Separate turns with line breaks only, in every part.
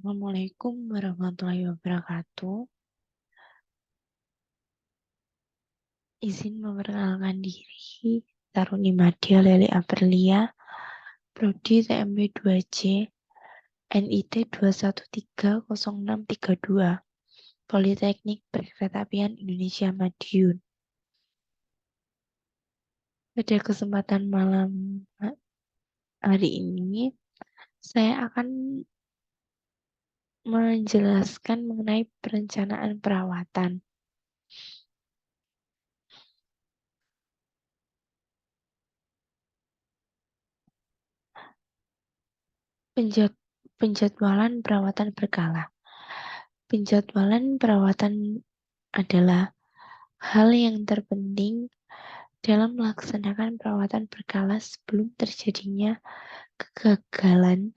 Assalamualaikum warahmatullahi wabarakatuh. Izin memperkenalkan diri, Taruni Madya Leli Aprilia, Prodi TMB 2C, NIT 2130632, Politeknik Perkeretaapian Indonesia Madiun. Pada kesempatan malam hari ini, saya akan menjelaskan mengenai perencanaan perawatan. Penjadwalan perawatan berkala. Penjadwalan perawatan adalah hal yang terpenting dalam melaksanakan perawatan berkala sebelum terjadinya kegagalan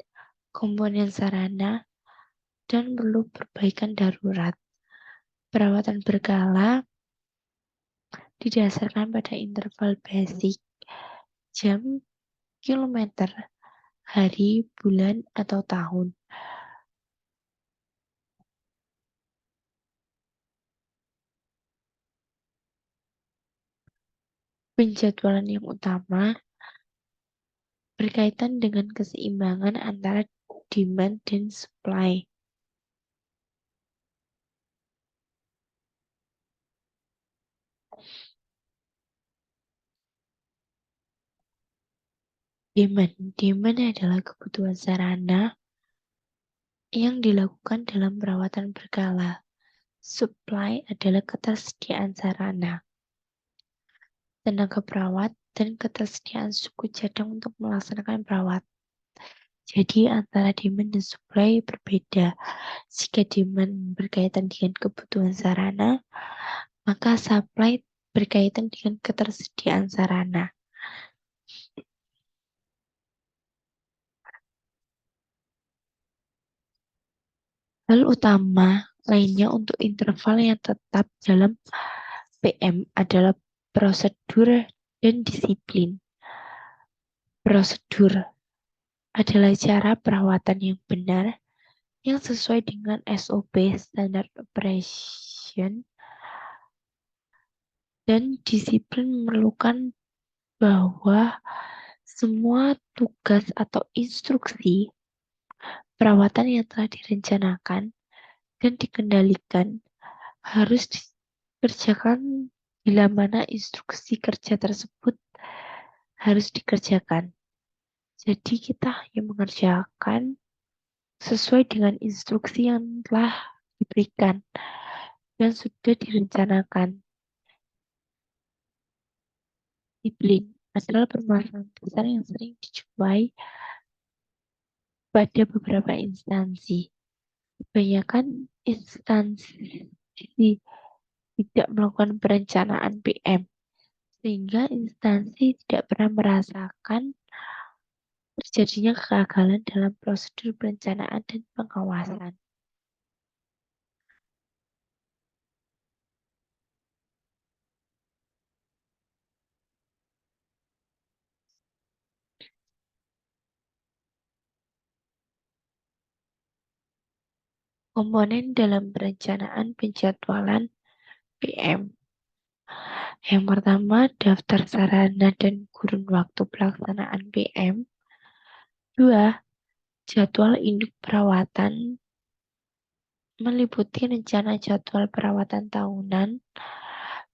komponen sarana dan perlu perbaikan darurat. Perawatan berkala didasarkan pada interval basic, jam, kilometer, hari, bulan, atau tahun. Penjadwalan yang utama berkaitan dengan keseimbangan antara demand dan supply. Demand adalah kebutuhan sarana yang dilakukan dalam perawatan berkala. Supply adalah ketersediaan sarana, tenaga perawat, dan ketersediaan suku cadang untuk melaksanakan perawat. Jadi antara demand dan supply berbeda. Jika demand berkaitan dengan kebutuhan sarana, maka supply berkaitan dengan ketersediaan sarana. Hal utama lainnya untuk interval yang tetap dalam PM adalah prosedur dan disiplin. Prosedur adalah cara perawatan yang benar yang sesuai dengan SOP (Standard Operation), dan disiplin memerlukan bahwa semua tugas atau instruksi perawatan yang telah direncanakan dan dikendalikan harus dikerjakan bila mana instruksi kerja tersebut harus dikerjakan. Jadi kita hanya mengerjakan sesuai dengan instruksi yang telah diberikan dan sudah direncanakan. Disiplin adalah permasalahan besar yang sering dijumpai pada beberapa instansi. Kebanyakan instansi tidak melakukan perencanaan PM, sehingga instansi tidak pernah merasakan terjadinya kegagalan dalam prosedur perencanaan dan pengawasan. Komponen dalam perencanaan penjadwalan PM. Yang pertama, daftar sarana dan kurun waktu pelaksanaan PM. 2. Jadwal induk perawatan meliputi rencana jadwal perawatan tahunan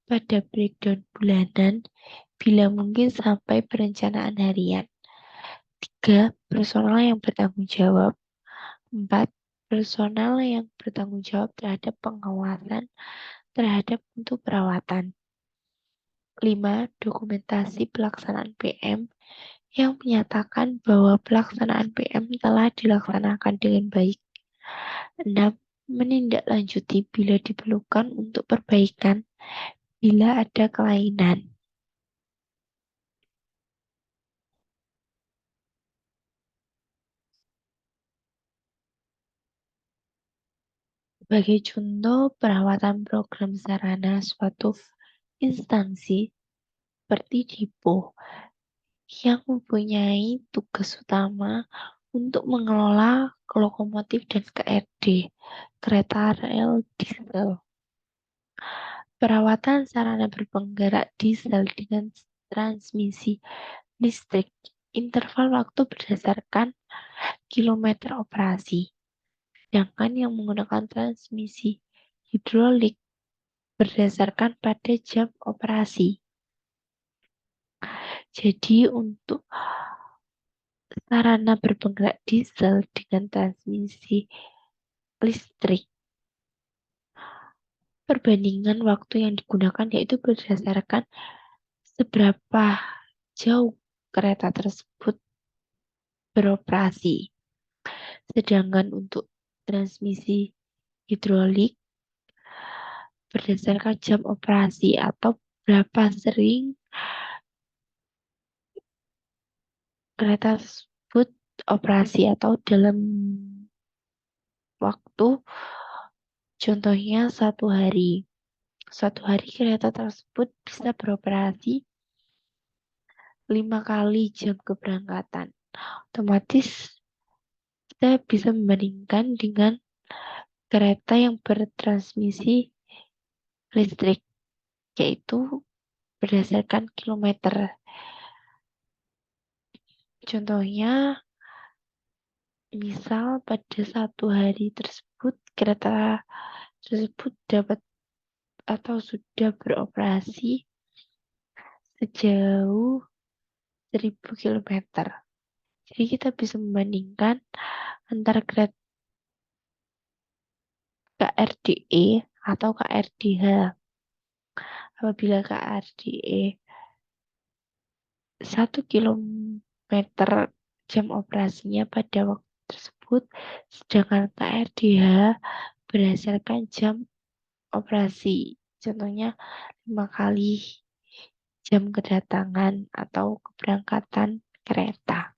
pada breakdown bulanan bila mungkin sampai perencanaan harian. 3. Personal yang bertanggung jawab. 4. Personal yang bertanggung jawab terhadap pengawasan terhadap mutu perawatan. 5. Dokumentasi pelaksanaan PM yang menyatakan bahwa pelaksanaan PM telah dilaksanakan dengan baik. 6. Menindaklanjuti bila diperlukan untuk perbaikan bila ada kelainan. Sebagai contoh, perawatan program sarana suatu instansi seperti Dipo yang mempunyai tugas utama untuk mengelola lokomotif dan KRD, kereta rel diesel. Perawatan sarana berpenggerak diesel dengan transmisi listrik. Interval waktu berdasarkan kilometer operasi. Sedangkan yang menggunakan transmisi hidrolik berdasarkan pada jam operasi. Jadi untuk sarana berpenggerak diesel dengan transmisi listrik, perbandingan waktu yang digunakan yaitu berdasarkan seberapa jauh kereta tersebut beroperasi. Sedangkan untuk transmisi hidrolik berdasarkan jam operasi atau berapa sering kereta tersebut operasi atau dalam waktu, contohnya 1 hari. 1 hari kereta tersebut bisa beroperasi 5 kali jam keberangkatan. Otomatis kita bisa membandingkan dengan kereta yang bertransmisi listrik, yaitu berdasarkan kilometer. Contohnya, misal pada 1 hari tersebut kereta tersebut dapat atau sudah beroperasi sejauh 1000 km. Jadi kita bisa membandingkan antara kereta KRDE atau KRDH. Apabila KRDE 1 kilometer jam operasinya pada waktu tersebut, sedangkan KRDH berdasarkan jam operasi. Contohnya 5 kali jam kedatangan atau keberangkatan kereta.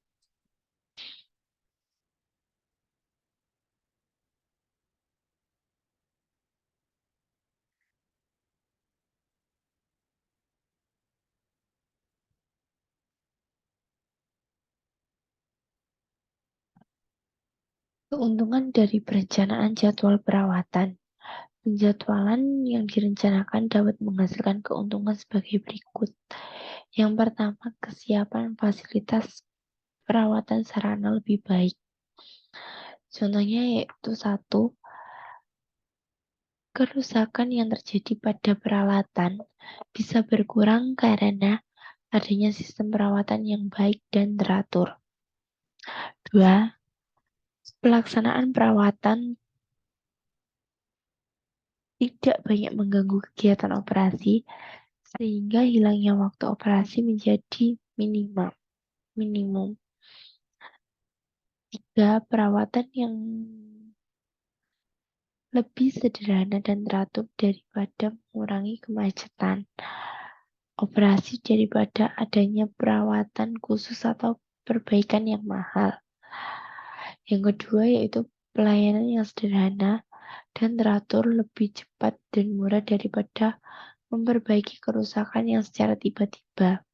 Keuntungan dari perencanaan jadwal perawatan. Penjadwalan yang direncanakan dapat menghasilkan keuntungan sebagai berikut. Yang pertama, kesiapan fasilitas perawatan sarana lebih baik. Contohnya yaitu 1, kerusakan yang terjadi pada peralatan bisa berkurang karena adanya sistem perawatan yang baik dan teratur. 2, pelaksanaan perawatan tidak banyak mengganggu kegiatan operasi sehingga hilangnya waktu operasi menjadi minimum. 3, perawatan yang lebih sederhana dan teratur daripada mengurangi kemacetan operasi daripada adanya perawatan khusus atau perbaikan yang mahal. Yang kedua yaitu pelayanan yang sederhana dan teratur lebih cepat dan murah daripada memperbaiki kerusakan yang secara tiba-tiba.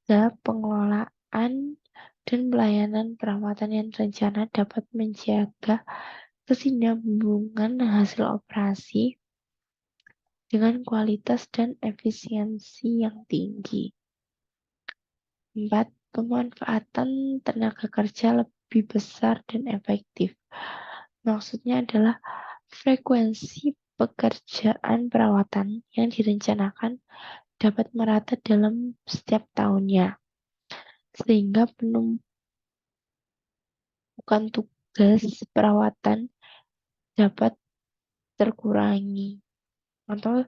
3, pengelolaan dan pelayanan perawatan yang terencana dapat menjaga kesinambungan hasil operasi dengan kualitas dan efisiensi yang tinggi. 4, pemanfaatan tenaga kerja lebih besar dan efektif. Maksudnya adalah frekuensi pekerjaan perawatan yang direncanakan dapat merata dalam setiap tahunnya, sehingga penumpukan tugas perawatan dapat terkurangi. Atau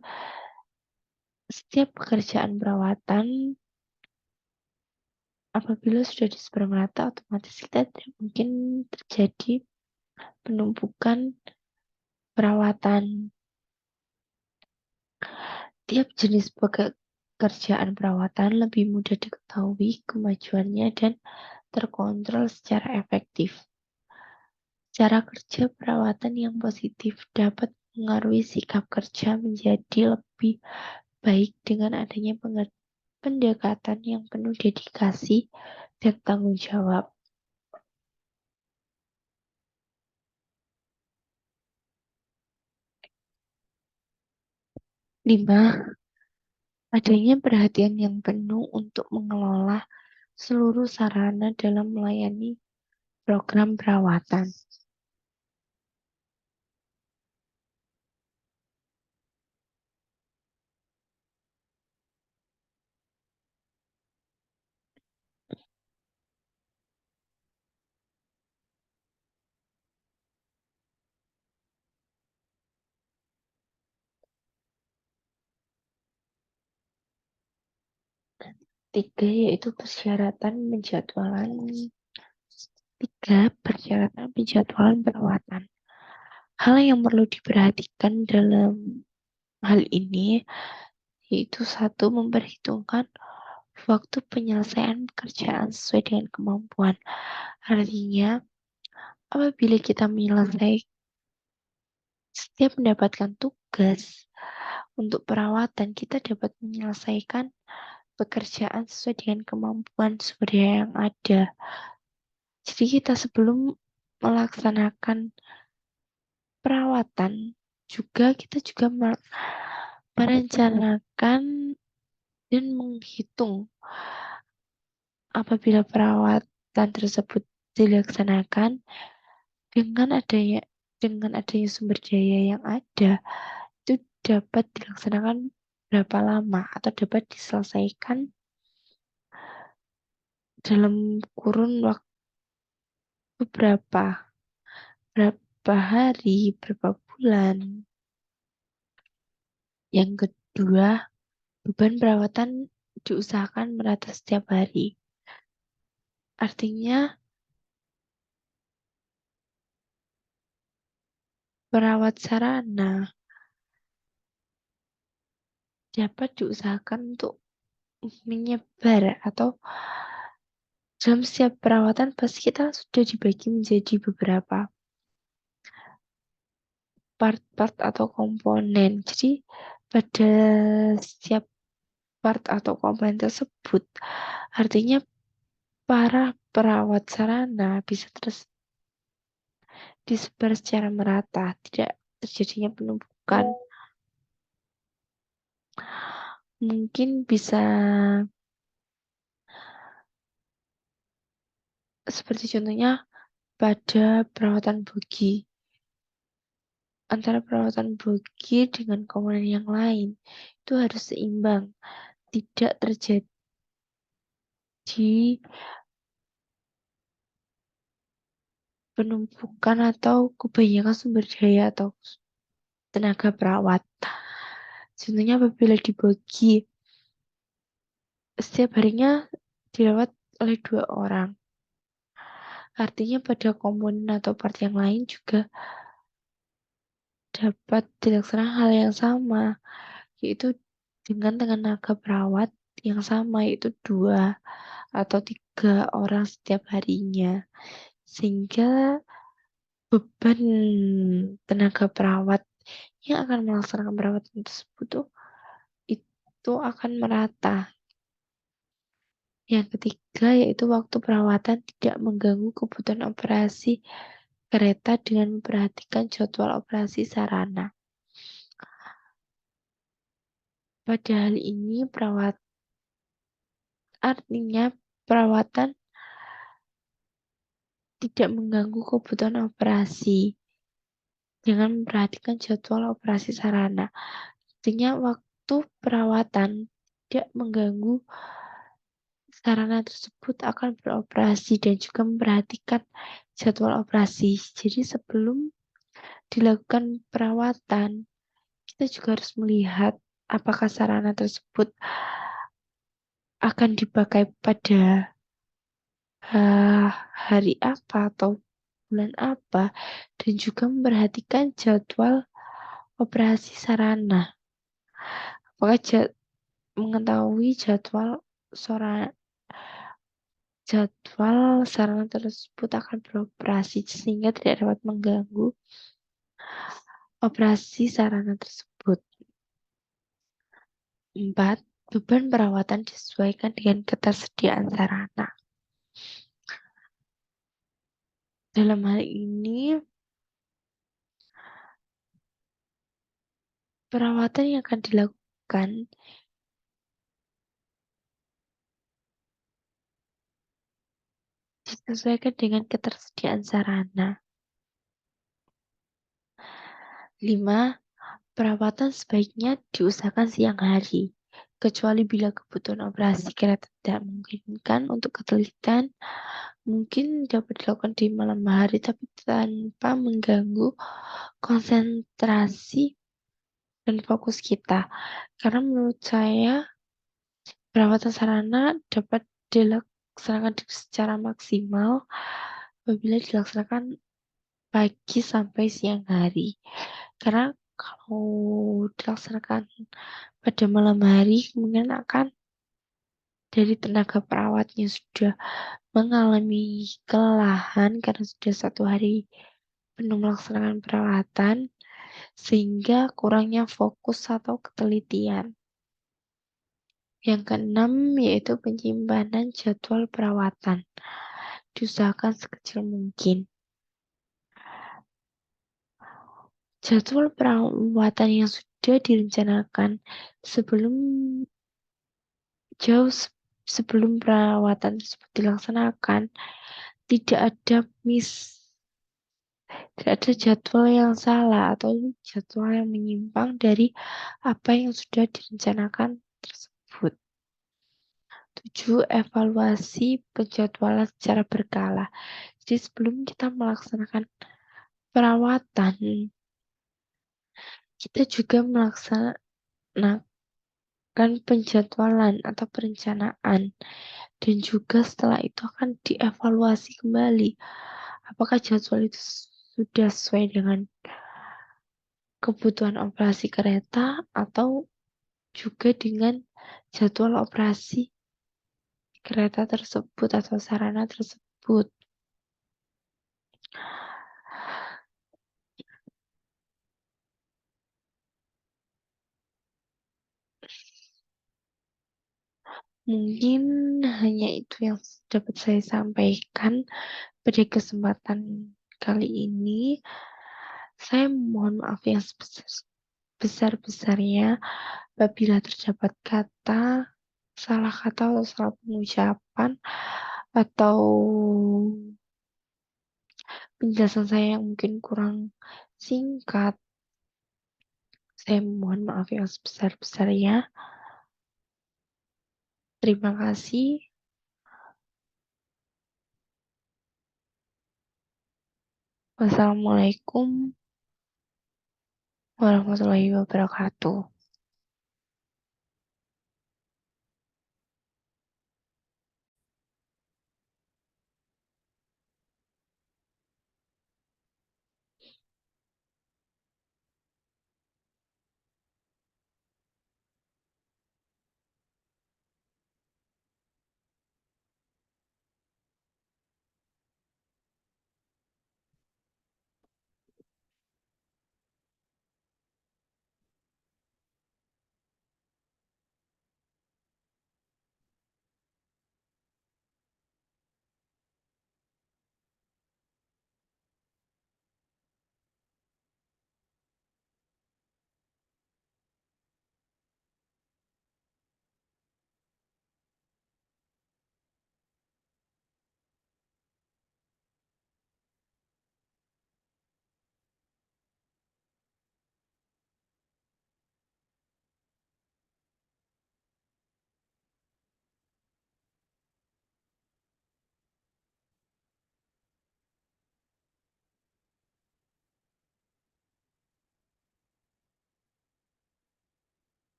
setiap pekerjaan perawatan apabila sudah disebar merata, otomatis kita tidak mungkin terjadi penumpukan perawatan. Tiap jenis pekerjaan perawatan lebih mudah diketahui kemajuannya dan terkontrol secara efektif. Cara kerja perawatan yang positif dapat mengaruhi sikap kerja menjadi lebih baik dengan adanya pendekatan yang penuh dedikasi dan tanggung jawab. 5. Adanya perhatian yang penuh untuk mengelola seluruh sarana dalam melayani program perawatan. Tiga, yaitu persyaratan penjadwalan perawatan. Hal yang perlu diperhatikan dalam hal ini yaitu 1. Memperhitungkan waktu penyelesaian pekerjaan sesuai dengan kemampuan. Artinya, apabila kita setiap mendapatkan tugas untuk perawatan, kita dapat menyelesaikan pekerjaan sesuai dengan kemampuan sumber daya yang ada. Jadi kita sebelum melaksanakan perawatan kita juga merencanakan dan menghitung apabila perawatan tersebut dilaksanakan dengan adanya sumber daya yang ada, itu dapat dilaksanakan berapa lama atau dapat diselesaikan dalam kurun waktu berapa hari, berapa bulan. Yang kedua, beban perawatan diusahakan merata setiap hari. Artinya, perawat sarana dapat diusahakan untuk menyebar atau dalam setiap perawatan pasti kita sudah dibagi menjadi beberapa part-part atau komponen. Jadi pada setiap part atau komponen tersebut artinya para perawat sarana bisa disebar secara merata, tidak terjadinya penumpukan. Mungkin bisa seperti contohnya pada perawatan bogi. Antara perawatan bogi dengan komponen yang lain itu harus seimbang, tidak terjadi penumpukan atau kebanyakan sumber daya atau tenaga perawat. Contohnya apabila dibagi setiap harinya dirawat oleh 2 orang. Artinya pada komponen atau part yang lain juga dapat dilaksanakan hal yang sama, yaitu dengan tenaga perawat yang sama, yaitu 2 atau 3 orang setiap harinya. Sehingga beban tenaga perawat yang akan melaksanakan perawatan tersebut itu akan merata. Yang ketiga yaitu waktu perawatan tidak mengganggu kebutuhan operasi kereta dengan memperhatikan jadwal operasi sarana. Pada hal ini artinya perawatan tidak mengganggu kebutuhan operasi dengan memperhatikan jadwal operasi sarana. Artinya waktu perawatan tidak mengganggu sarana tersebut akan beroperasi dan juga memperhatikan jadwal operasi. Jadi sebelum dilakukan perawatan, kita juga harus melihat apakah sarana tersebut akan dipakai pada hari apa atau bulan apa, dan juga memperhatikan jadwal operasi sarana. Apakah mengetahui jadwal sarana tersebut akan beroperasi sehingga tidak dapat mengganggu operasi sarana tersebut. 4. Beban perawatan disesuaikan dengan ketersediaan sarana. Dalam hal ini, perawatan yang akan dilakukan dilakukan disesuaikan dengan ketersediaan sarana. 5. Perawatan sebaiknya diusahakan siang hari, kecuali bila kebutuhan operasi kereta tidak memungkinkan untuk ketelitian, mungkin dapat dilakukan di malam hari tapi tanpa mengganggu konsentrasi dan fokus kita. Karena menurut saya, perawatan sarana dapat dilaksanakan secara maksimal apabila dilaksanakan pagi sampai siang hari. Karena kalau dilaksanakan pada malam hari, kemungkinan akan dari tenaga perawatnya sudah mengalami kelelahan karena sudah 1 hari penuh melaksanakan perawatan, sehingga kurangnya fokus atau ketelitian. Yang keenam yaitu penyimpanan jadwal perawatan. Diusahakan sekecil mungkin. Jadwal perawatan yang sudah direncanakan sebelum jauh sebelum perawatan tersebut dilaksanakan, tidak ada jadwal yang salah atau jadwal yang menyimpang dari apa yang sudah direncanakan tersebut. 7. Evaluasi penjadwalan secara berkala. Jadi sebelum kita melaksanakan perawatan, kita juga melaksanakan penjadwalan atau perencanaan. Dan juga setelah itu akan dievaluasi kembali. Apakah jadwal itu sudah sesuai dengan kebutuhan operasi kereta atau juga dengan jadwal operasi kereta tersebut atau sarana tersebut. Mungkin hanya itu yang dapat saya sampaikan pada kesempatan kali ini. Saya mohon maaf yang sebesar-besarnya apabila terdapat salah kata atau salah pengucapan atau penjelasan saya yang mungkin kurang singkat. Saya mohon maaf yang sebesar-besarnya. Terima kasih. Wassalamualaikum warahmatullahi wabarakatuh.